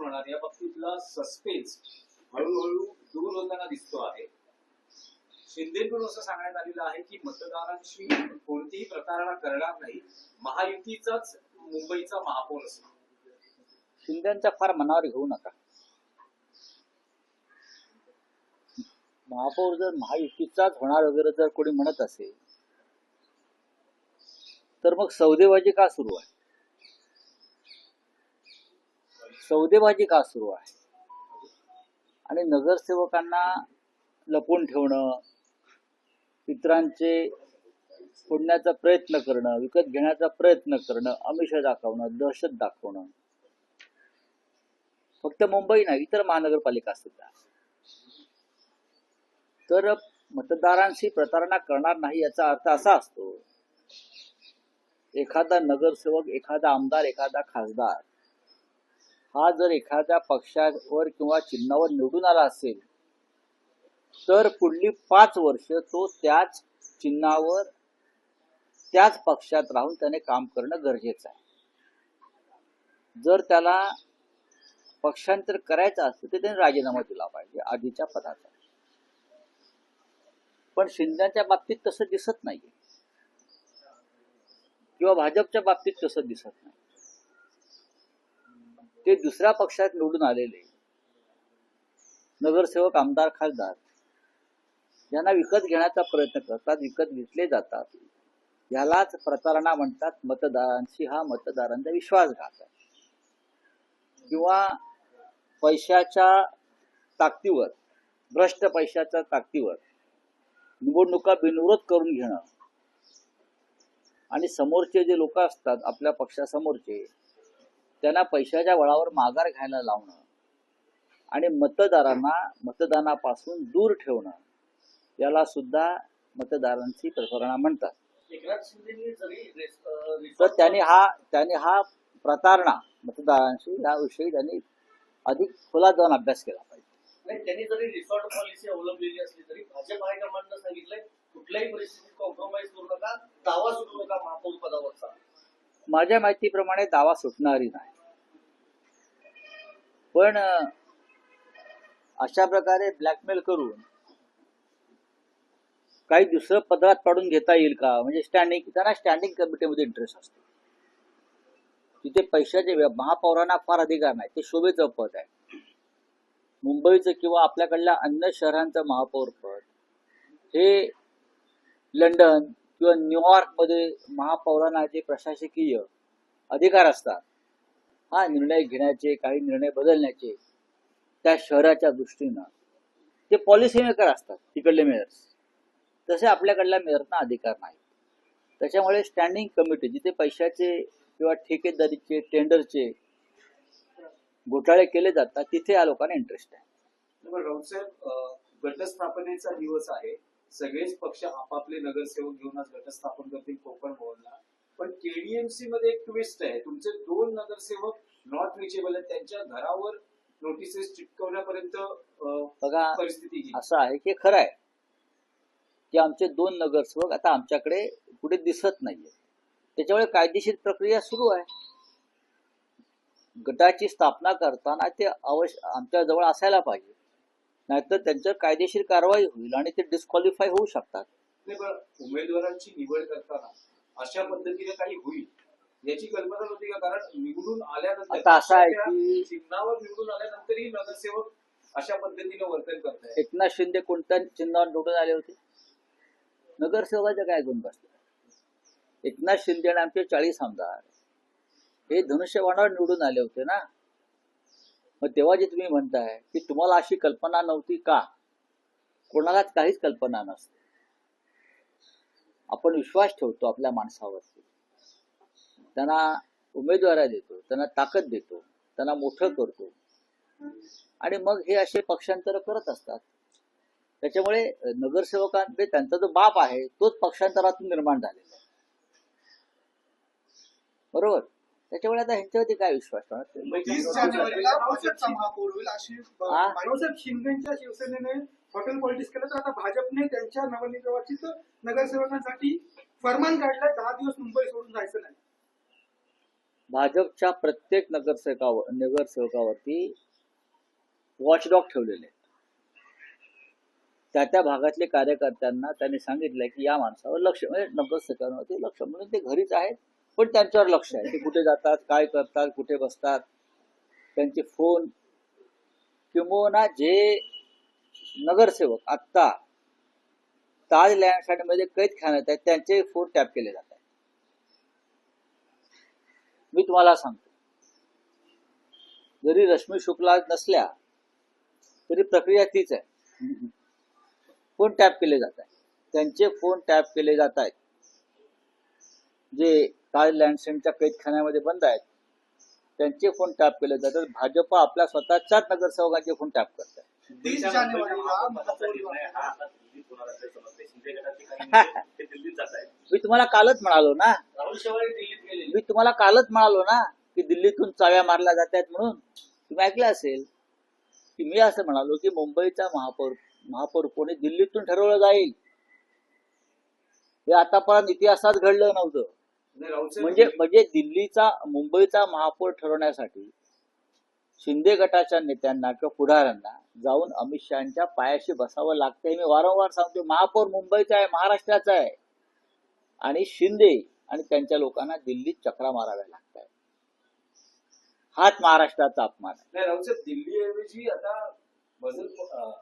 होणार या बाबतीतला सस्पेन्स हळूहळू दूर होताना दिसतो आहे. शिंदेकडून असं सांगण्यात आलेलं आहे की मतदारांशी कोणतीही प्रतारणा करणार नाही, महायुतीचाच मुंबईचा महापौर असणार. शिंदेचा फार मनावर घेऊ नका. महापौर जर महायुतीचाच होणार वगैरे जर कोणी म्हणत असेल तर मग सौदेबाजी का सुरू आहे? सौदेबाजी का सुरू आहे? आणि नगरसेवकांना लपवून ठेवणं, इतरांचे फोडण्याचा प्रयत्न करणं, विकत घेण्याचा प्रयत्न करणं, आमिष दाखवणं, दहशत दाखवणं, फक्त मुंबई नाही इतर महानगरपालिका सुद्धा. तर मतदारांशी प्रतारणा करणार नाही याचा अर्थ असा असतो, एखादा नगरसेवक, एखादा आमदार, एखादा खासदार हा जर एखाद्या पक्षावर किंवा चिन्हावर निवडून आला असेल तर पुढली 5 वर्ष तो त्याच चिन्हावर त्याच पक्षात राहून त्याने काम करणं गरजेचं आहे. जर त्याला पक्षांतर करायचं असेल तर त्याने राजीनामा दिला पाहिजे आधीच्या पदाचा. पण शिंदेच्या बाबतीत तसं दिसत नाहीये किंवा भाजपच्या बाबतीत तसं दिसत नाही. ते दुसऱ्या पक्षात निवडून आलेले नगरसेवक, आमदार, खासदार यांना विकत घेण्याचा प्रयत्न करतात, विकत घेतले जातात. यालाच प्रतारणा म्हणतात. मतदारांशी हा मतदारांचा विश्वासघात आहे. किंवा पैशाच्या ताकदीवर, भ्रष्ट पैशाच्या ताकदीवर निवडणुका बिनविरोध करून घेणं आणि समोरचे जे लोक असतात आपल्या पक्षासमोरचे त्यांना पैशाच्या बळावर माघार घ्यायला लावणं आणि मतदारांना मतदानापासून दूर ठेवणं याला सुद्धा मतदारांची प्रतारणा म्हणतात. तर त्याने हा प्रतारणा मतदारांशी याविषयी त्यांनी अधिक खोलात जाऊन अभ्यास केला पाहिजे. नाही, त्यांनी जरी रिसॉर्ट पॉलिसी अवलंबलेली असली तरी भाजप हायकमांडनं सांगितलंय कुठल्याही परिस्थितीत कॉम्प्रोमाइज करू नका, दावा सुटू नका महापौर पदावरचा. माझ्या माहितीप्रमाणे दावा सुटणारी नाही. पण अशा प्रकारे ब्लॅकमेल करून काही दुसरं पदरात पाडून घेता येईल का? म्हणजे त्यांना स्टँडिंग कमिटीमध्ये इंटरेस्ट असतो. तिथे पैशाचे महापौरांना फार अधिकार नाही. ते शोभेचं पद आहे. मुंबईचं किंवा आपल्याकडल्या अन्य शहरांचं महापौर पद हे लंडन किंवा न्यूयॉर्कमध्ये महापौरांना जे प्रशासकीय अधिकार असतात, हा निर्णय घेण्याचे, काही निर्णय बदलण्याचे त्या शहराच्या दृष्टीनं ते पॉलिसी मेकर असतात तिकडले मेयर्स. तसे आपल्याकडल्या मेयरना अधिकार नाही. त्याच्यामुळे स्टँडिंग कमिटी जिथे पैशाचे किंवा ठेकेदारीचे, टेंडरचे घोटाळे केले जातात तिथे या लोकांना इंटरेस्ट आहे. राऊत साहेब, घटस्थापनेचा दिवस आहे. सगळेच पक्ष आपापले नगरसेवक घेऊन आज घटस्थापन करतील कोकण भवनला. पण केडीएमसी मध्ये एक ट्विस्ट आहे. तुमचे 2 नगरसेवक नॉट रिचेबल आहेत. त्यांच्या घरावर नोटिसेस चिटकवण्यापर्यंत बघा, परिस्थिती असं आहे की खरं आहे की आमचे 2 नगरसेवक आता आमच्याकडे पुढे दिसत नाहीये. त्याच्यामुळे कायदेशीर प्रक्रिया सुरू आहे. गटाची स्थापना करताना ते आमच्या जवळ असायला पाहिजे, नाहीतर त्यांच्यावर कायदेशीर कारवाई होईल आणि ते डिस्क्वालिफाय होऊ शकतात. उमेदवारांची निवड करताना अशा पद्धतीने काही होईल याची कल्पना होती का? कारण निवडून आल्यानंतर आता असं आहे की चिन्हावर निवडून आल्यानंतरही नगरसेवक अशा पद्धतीने वर्तन करतात. एकनाथ शिंदे कोणत्या चिन्हावर निवडून आले होते? नगरसेवकाच्या काय गुण बसले? एकनाथ शिंदे आणि आमचे 40 आमदार हे धनुष्यबाणावर निवडून आले होते ना. मग तेव्हा जे तुम्ही म्हणताय की तुम्हाला अशी कल्पना नव्हती का? कोणालाच काहीच कल्पना नसते. आपण विश्वास ठेवतो आपल्या माणसावरती, त्यांना उमेदवारी देतो, त्यांना ताकद देतो, त्यांना मोठं करतो आणि मग हे असे पक्षांतर करत असतात. त्याच्यामुळे नगरसेवकांचे त्यांचा जो बाप आहे तोच पक्षांतरातून निर्माण झालेला आहे. बरोबर. त्याच्यामुळे आता ह्यांच्यावरती काय विश्वास शिंदेच्या शिवसेनेने हॉटेल पॉलिटिक्स केलं, तर आता भाजपने त्यांच्या नवनिर्वाचित नगरसेवकांसाठी फरमान काढलाय 10 दिवस मुंबई सोडून जायचं नाही. भाजपच्या प्रत्येक नगरसेवकावरती वॉचडॉग ठेवलेले आहेत. त्या भागातले कार्यकर्त्यांना त्यांनी सांगितलंय की या माणसावर लक्ष, म्हणजे नगरसेवकांवरती लक्ष, म्हणून ते घरीच आहेत पण त्यांच्यावर लक्ष आहे. ते कुठे जातात, काय करतात, कुठे बसतात, त्यांचे फोन, किंबहुना जे नगरसेवक आत्ता ताज लँडमध्ये कैदखान्यात आहेत त्यांचे फोन टॅप केले जातात. मी तुम्हाला सांगतो, जरी रश्मी शुक्ला नसल्या तरी प्रक्रिया तीच आहे. फोन टॅप केले जात आहेत, त्यांचे फोन टॅप केले जात आहेत. जे ताज लँडसेंटच्या कैदखान्यामध्ये बंद आहेत त्यांचे फोन टॅप केले जातात. भाजप आपल्या स्वतःच्याच नगरसेवकांचे फोन टॅप करत आहे. 30 जानेवारीला मी तुम्हाला कालच म्हणालो ना, राहुल शेवाळे दिल्लीत गेले. मी तुम्हाला कालच म्हणालो ना की दिल्लीतून चाव्या मारल्या जात आहेत म्हणून. तुम्ही ऐकलं असेल की मी असं म्हणालो की मुंबईचा महापौर कोणी दिल्लीतून ठरवलं जाईल. हे आतापर्यंत इतिहासात घडलं नव्हतं. नाही, राऊत साहेब, म्हणजे दिल्लीचा मुंबईचा महापौर ठरवण्यासाठी शिंदे गटाच्या नेत्यांना किंवा पुढाऱ्यांना जाऊन अमित शहाच्या पायाशी बसावं लागतंय. मी वारंवार सांगतो, महापौर मुंबईचा आहे, महाराष्ट्राचा आहे, आणि शिंदे आणि त्यांच्या लोकांना दिल्लीत चक्रा माराव्या लागत आहेत. हाच महाराष्ट्राचा अपमान आहे. नाही राऊत साहेब, दिल्लीऐवजी आता बदल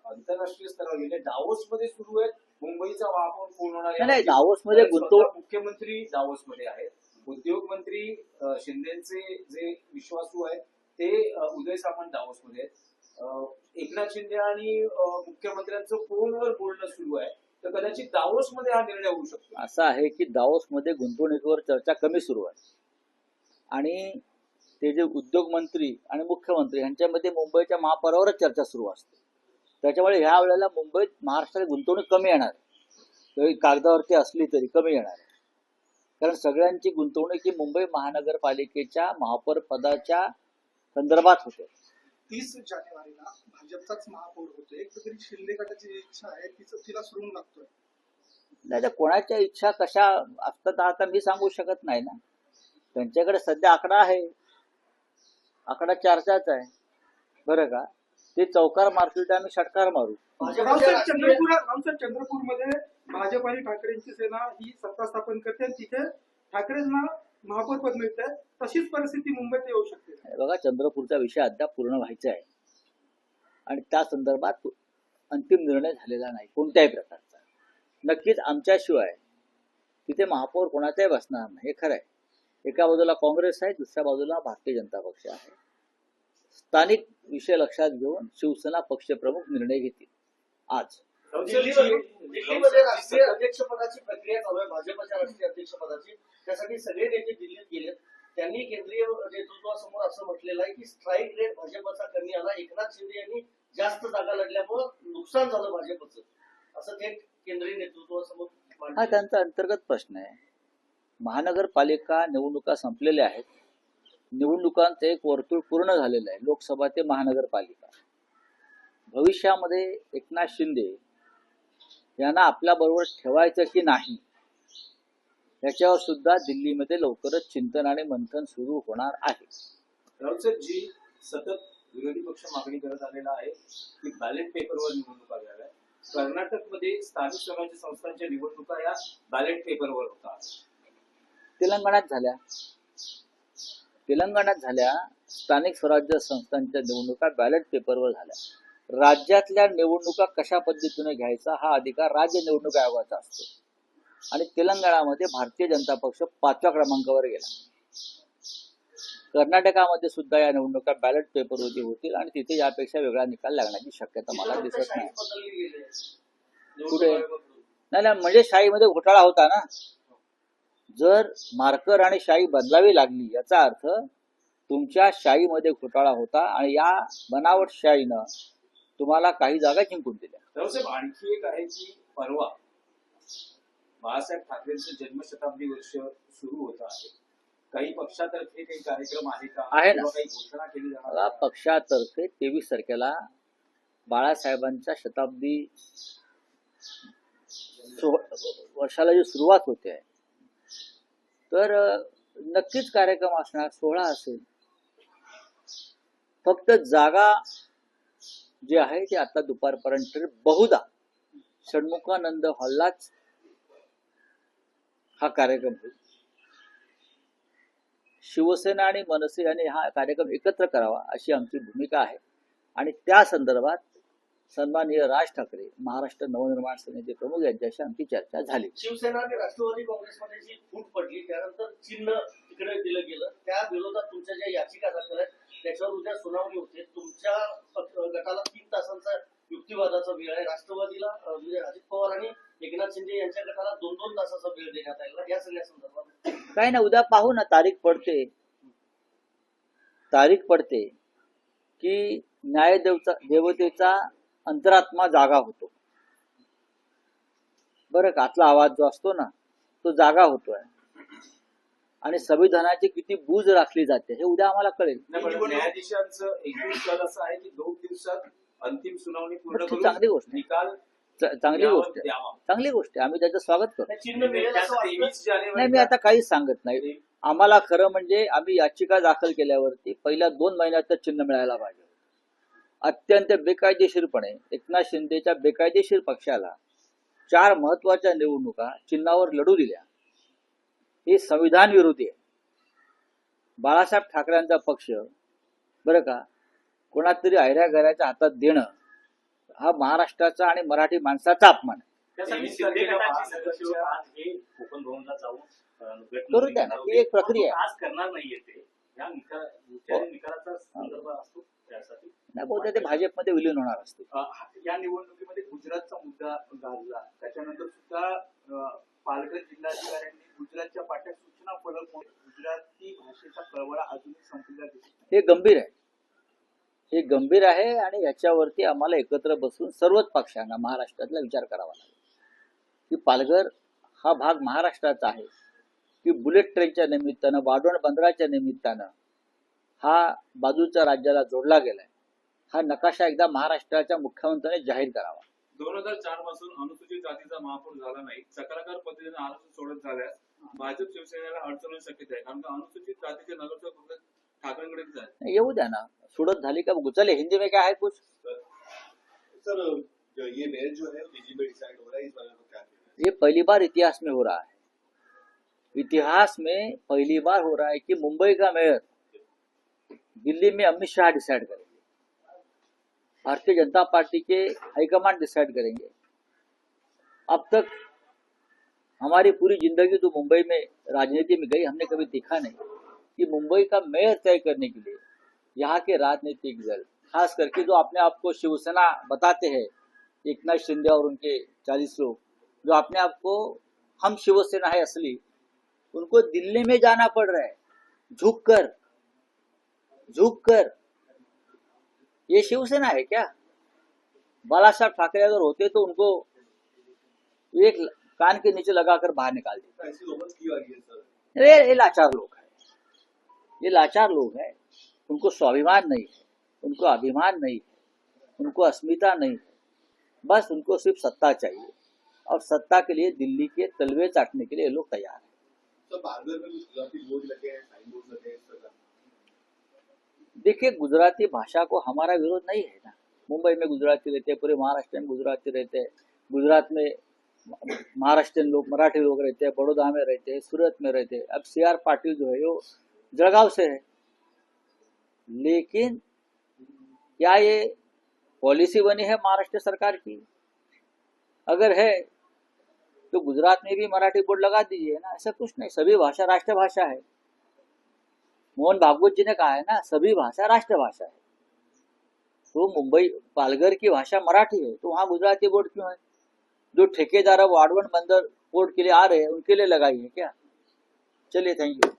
आंतरराष्ट्रीय स्तरावर गेले. दावोस मध्ये सुरू आहेत. मुंबईचा महापौर कोण होणार आहे? नाही, दावोसमध्ये स्वतः मुख्यमंत्री दावोस मध्ये आहेत. उद्योग मंत्री शिंदेचे जे विश्वासू आहेत ते उदय सामंत दावोस मध्ये आहेत. एकनाथ शिंदे आणि मुख्यमंत्र्यांचं फोनवर बोलणं सुरू आहे. तर कदाचित दावोस मध्ये हा निर्णय होऊ शकतो. असं आहे की दावोसमध्ये गुंतवणुकीवर चर्चा कमी सुरू आहे, आणि ते जे उद्योग मंत्री आणि मुख्यमंत्री यांच्यामध्ये मुंबईच्या महापौरावरच चर्चा सुरू असते. त्याच्यामुळे ह्या वेळेला मुंबईत महाराष्ट्रात गुंतवणूक कमी येणार आहे. कागदावरती असली तरी कमी येणार आहे, कारण सगळ्यांची गुंतवणूक ही मुंबई महानगरपालिकेच्या महापौर पदाच्या संदर्भात होते. 30 जानेवारीला भाजपचाच महापौर होतोय. तरी शिंदे गटाची इच्छा आहे तिला सुरून लागतोय. नाही तर कोणाच्या इच्छा कशा असतात आता मी सांगू शकत नाही ना. त्यांच्याकडे सध्या आकडा आहे, आकडा चर्चाच आहे, बरं का. ते चौकार मारतील आम्ही षटकार मारू. चंद्रपूरमध्ये भाजप आणि ठाकरेंची सेना ही सत्ता स्थापन करते आणि तिथे ठाकरेंना महापौर पद मिळते. तशीच परिस्थिती मुंबईत येऊ शकते. बघा, चंद्रपूरचा विषय अद्याप पूर्ण व्हायचा आहे आणि त्या संदर्भात अंतिम निर्णय झालेला नाही कोणत्याही प्रकारचा. नक्कीच आमच्याशिवाय तिथे महापौर कोणाचाही बसणार नाही, हे खरं आहे. एका बाजूला काँग्रेस आहे, दुसऱ्या बाजूला भारतीय जनता पक्ष आहे. स्थानिक विषय लक्षात घेऊन शिवसेना पक्षप्रमुख निर्णय घेतील. आज दिल्लीमध्ये राष्ट्रीय अध्यक्षपदाची प्रक्रिया चालू आहे, भाजपच्या राष्ट्रीय अध्यक्षपदाची. त्यासाठी सगळे नेते दिल्लीत गेलेत. त्यांनी केंद्रीय नेतृत्वासमोर असं म्हटलेलं आहे की स्ट्राईक रेट भाजपचा कमी आला, एकनाथ शिंदे यांनी जास्त जागा लढल्यामुळं नुकसान झालं भाजपचं, असं ते केंद्रीय नेतृत्वासमोर हा मांडलं. त्यांचा अंतर्गत प्रश्न आहे. महानगरपालिका निवडणुका संपलेल्या आहेत. निवडणुकांचं एक वर्तुळ पूर्ण झालेलं आहे, लोकसभा ते महानगरपालिका. भविष्यामध्ये एकनाथ शिंदे यांना आपल्या बरोबर ठेवायचं की नाही याच्यावर सुद्धा दिल्लीमध्ये लवकरच चिंतन आणि मंथन सुरू होणार आहे. राऊत साहेब, जी सतत विरोधी पक्ष मागणी करत आलेला आहे की बॅलेट पेपरवर निवडणुका घ्याव्या. कर्नाटकमध्ये स्थानिक स्वराज्य संस्थांच्या निवडणुका या बॅलेट पेपरवर होतात. तेलंगणात झाल्या स्थानिक स्वराज्य संस्थांच्या निवडणुका बॅलेट पेपरवर झाल्या. राज्यातल्या निवडणुका कशा पद्धतीने घ्यायचा हा अधिकार राज्य निवडणूक आयोगाचा असतो, आणि तेलंगणामध्ये भारतीय जनता पक्ष 5व्या क्रमांकावर गेला. कर्नाटकामध्ये सुद्धा या निवडणुका बॅलेट पेपरवरती होतील आणि तिथे यापेक्षा वेगळा निकाल लागण्याची शक्यता मला दिसत नाही. बदलली गेली आहे. कुठे? नाही, म्हणजे शाहीमध्ये घोटाळा होता ना. जर मार्कर आणि शाई बदलावी लागली याचा अर्थ तुमच्या शाईमध्ये घोटाळा होता आणि या बनावट शाईनं तुम्हाला काही जागा जिंकून दिल्या. रावसाहेब, आणखी एक आहे की परवा बाळासाहेब ठाकरेंचं जन्मशताब्दी वर्ष सुरू होत आहे. काही पक्षातर्फे काही कार्यक्रम आहे का? आहे ना. किंवा काही घोषणा केली जाणार मला आहे? पक्षातर्फे 23 तारखेला बाळासाहेबांच्या शताब्दी वर्षाला जी सुरुवात होते आहे, तर नक्कीच कार्यक्रम असणार, सोहळा असेल. फक्त जागा जी आहे ती आता दुपारपर्यंत बहुधा षण्मुखानंद हॉललाच हा कार्यक्रम होईल. शिवसेना आणि मनसे यांनी हा कार्यक्रम एकत्र करावा अशी आमची भूमिका आहे आणि त्या संदर्भात सन्माननीय राज ठाकरे महाराष्ट्र नवनिर्माण सेनेचे प्रमुख यांच्याशी आमची चर्चा झाली. शिवसेना आणि राष्ट्रवादी काँग्रेसमध्ये जी फूट पडली त्यानंतर चिन्ह तिकडे दिलं गेलं, त्या विरोधात तुमच्या ज्या याचिका दाखल आहेत त्याच्यावर उद्या सुनावणी होते. तुमच्या गटाला 3 तासांचा युक्तिवादाचा वेळ आहे, राष्ट्रवादीला म्हणजे अजित पवार आणि एकनाथ शिंदे यांच्या गटाला 2-2 तासाचा वेळ देण्यात आला. या सगळ्या संदर्भात काय ना, उद्या पाहू ना, तारीख पडते की देवतेचा अंतरात्मा जागा होतो. बरं का, आतला आवाज जो असतो ना तो जागा होतोय आणि संविधानाची किती बूज राखली जाते हे उद्या आम्हाला कळेल. न्यायाधीशांचं 21 कल असं आहे की 2 दिवसात अंतिम सुनावणी पूर्ण करून चांगली गोष्ट आहे. निकाल चांगली गोष्ट आहे. आम्ही त्याचं स्वागत करतो. चिन्ह मिळेल असं वाटतं. 23 जानेवारी नाही, मी आता काहीच सांगत नाही. आम्हाला खरं म्हणजे आम्ही याचिका दाखल केल्यावरती पहिल्या 2 महिन्यात चिन्ह मिळायला पाहिजे. अत्यंत बेकायदेशीरपणे एकनाथ शिंदेच्या बेकायदेशीर पक्षाला 4 महत्वाच्या निवडणुका चिन्हावर लढू दिल्या. हे संविधान विरोधी आहे. बाळासाहेब ठाकरेंचा पक्ष बरं का कोणातरी आयऱ्या घराच्या हातात देणं हा महाराष्ट्राचा आणि मराठी माणसाचा अपमान आहे. त्यासाठी शिंदे सरकारला गटाची आज नगरसेवक आज हे कोकण भवनला जाऊन करू द्या ना, ती एक प्रक्रिया आहे. आज करणार नाहीये ते. या निकालाचा संदर्भ असतो त्यासाठी. नाही, बहुतेक ते भाजपमध्ये विलीन होणार असते. या निवडणुकीमध्ये गुजरातचा मुद्दा गाजला. त्याच्यानंतर सुद्धा पालघर जिल्हाधिकाऱ्यांनी गुजरातच्या पाट्यात सूचना फलक गुजराती भाषेचा कळवळा अजूनही संपलेला दिसत नाही. हे गंभीर आहे आणि याच्यावरती आम्हाला एकत्र बसून सर्वच पक्षांना महाराष्ट्रातला विचार करावा लागेल की पालघर हा भाग महाराष्ट्राचा आहे की बुलेट ट्रेनच्या निमित्तानं, वाढवण बंदराच्या निमित्तानं हा बाजूच्या राज्याला जोडला गेलाय. हा नकाशा एकदा महाराष्ट्राच्या मुख्यमंत्र्यांनी जाहीर करावा. 2004 पासून अनुसूचित जातीचा महापौर झाला नाही. चक्राकार पद्धतीने आरक्षण सोडत झाल्यास भाजप शिवसेनेला अडचण होण्याची शक्यता आहे. कारण का अनुसूचित जातीचे नगरसेवक फक्त ठाकरेंकडेच आहे. येऊ द्या ना, सोडत झाली का बघू. चले, हिंदी में क्या है कुछ. सर ये मेयर जो है दिल्ली में डिसाइड हो रहा है, इस बारे में क्या कहना है? ये पहली बार इतिहास में हो रहा है. इतिहास में पहली बार हो रहा है कि मुंबई का मेयर दिल्ली में अमित शाह डिसाइड करेंगे. भारतीय जनता पार्टी के हाईकमांड डिसाइड करेंगे. अब तक हमारी पूरी जिंदगी तो मुंबई में राजनीति में गई, हमने कभी देखा नहीं कि मुंबई का मेयर तय करने के लिए यहाँ के राजनीतिक दल, खास करके जो अपने आप को शिवसेना बताते हैं, एकनाथ शिंदे और उनके 40 लोग जो अपने आप को हम शिवसेना है असली, उनको दिल्ली में जाना पड़ रहा है झुक कर. ये शिवसेना है क्या? बालासाहेब ठाकरे अगर होते तो उनको एक कान के नीचे लगाकर बाहर निकाल देते. ऐसी रोमन्स की आ रही है सर. ये लाचार लोग हैं. उनको स्वाभिमान नहीं है, उनको अभिमान नहीं है, उनको अस्मिता नहीं है. बस उनको सिर्फ सत्ता चाहिए और सत्ता के लिए दिल्ली के तलवे चाटने के लिए ये लोग तैयार हैं. सर पालघर में कुछ गुजराती बोर्ड लगे हैं, साइन बोर्ड लगे हैं इस तरह. देखिए, गुजराती भाषा को हमारा विरोध नहीं है ना. मुंबई में गुजराती रहते हैं, पूरे महाराष्ट्र में गुजराती रहते हैं. गुजरात में महाराष्ट्रियन लोग, मराठी लोग रहते हैं, बड़ौदा में रहते हैं, सूरत में रहते हैं. अब CR पाटिल जो है वो जलगांव से है. लेकिन क्या ये पॉलिसी बनी है महाराष्ट्र सरकार की? अगर है तो गुजरात में भी मराठी बोर्ड लगा दीजिए ना. ऐसा कुछ नहीं, सभी भाषा राष्ट्रभाषा है. मोहन भागवत जी ने कहा है ना, सभी भाषा राष्ट्रभाषा है. तो मुंबई पालघर की भाषा मराठी है, तो वहाँ गुजराती बोर्ड क्यों है? जो ठेकेदार वाड़वन बंदर पोर्ट के लिए आ रहे हैं उनके लिए लगाई है क्या? चलिए, थैंक यू.